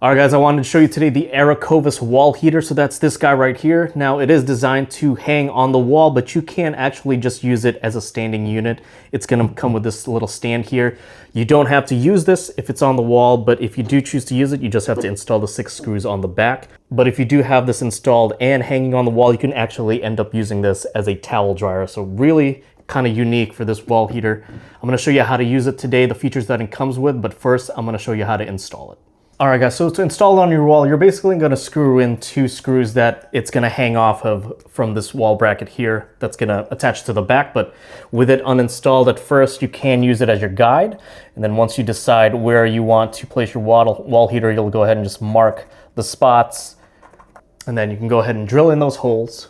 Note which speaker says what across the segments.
Speaker 1: All right, guys, I wanted to show you today the Arecovas wall heater. So that's this guy right here. Now it is designed to hang on the wall, but you can actually just use it as a standing unit. It's gonna come with this little stand here. You don't have to use this if it's on the wall, but if you do choose to use it, you just have to install the 6 screws on the back. But if you do have this installed and hanging on the wall, you can actually end up using this as a towel dryer. So really kind of unique for this wall heater. I'm gonna show you how to use it today, the features that it comes with, but first I'm gonna show you how to install it. All right, guys, so to install it on your wall, you're basically gonna screw in 2 screws that it's gonna hang off of from this wall bracket here that's gonna attach to the back. But with it uninstalled at first, you can use it as your guide. And then once you decide where you want to place your wall heater, you'll go ahead and just mark the spots. And then you can go ahead and drill in those holes.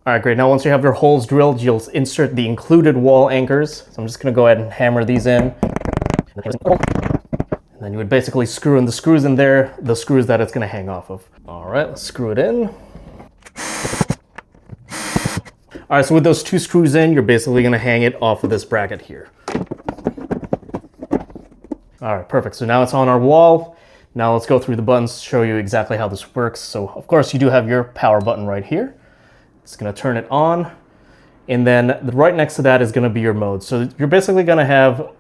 Speaker 1: All right, great. Now, once you have your holes drilled, you'll insert the included wall anchors. So I'm just gonna go ahead and hammer these in. And then you would basically screw in the screws in there, the screws that it's gonna hang off of. All right, let's screw it in. All right, so with those 2 screws in, you're basically gonna hang it off of this bracket here. All right, perfect. So now it's on our wall. Now let's go through the buttons, show you exactly how this works. So of course you do have your power button right here. It's gonna turn it on. And then right next to that is gonna be your mode. So you're basically gonna have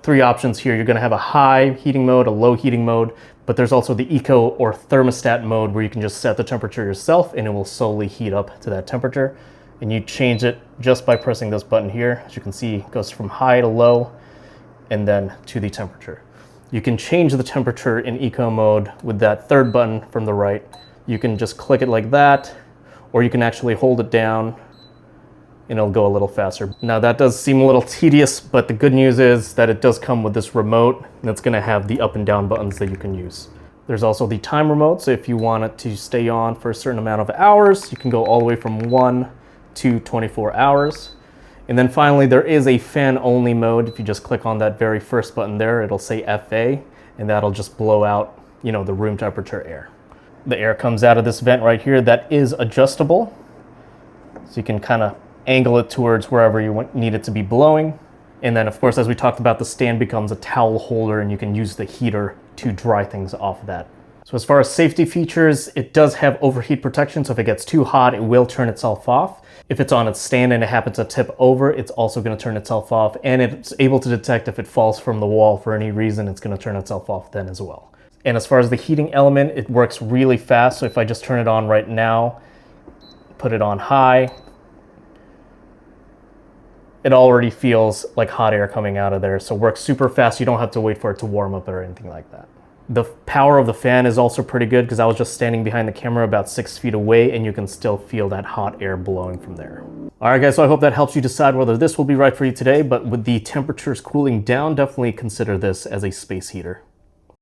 Speaker 1: 3 options here. You're gonna have a high heating mode, a low heating mode, but there's also the eco or thermostat mode where you can just set the temperature yourself and it will solely heat up to that temperature. And you change it just by pressing this button here. As you can see, it goes from high to low and then to the temperature. You can change the temperature in eco mode with that 3rd button from the right. You can just click it like that, or you can actually hold it down and it'll go a little faster. Now that does seem a little tedious, but the good news is that it does come with this remote and it's gonna have the up and down buttons that you can use. There's also the time remote, so if you want it to stay on for a certain amount of hours, you can go all the way from 1 to 24 hours. And then finally, there is a fan only mode. If you just click on that very first button there, it'll say FA, and that'll just blow out, the room temperature air. The air comes out of this vent right here that is adjustable. So you can kind of angle it towards wherever you need it to be blowing. And then of course, as we talked about, the stand becomes a towel holder and you can use the heater to dry things off of that. So as far as safety features, it does have overheat protection. So if it gets too hot, it will turn itself off. If it's on its stand and it happens to tip over, it's also going to turn itself off. And it's able to detect if it falls from the wall for any reason, it's going to turn itself off then as well. And as far as the heating element, it works really fast. So if I just turn it on right now, put it on high, it already feels like hot air coming out of there. So it works super fast. You don't have to wait for it to warm up or anything like that. The power of the fan is also pretty good because I was just standing behind the camera about 6 feet away and you can still feel that hot air blowing from there. All right, guys, so I hope that helps you decide whether this will be right for you today, but with the temperatures cooling down, definitely consider this as a space heater.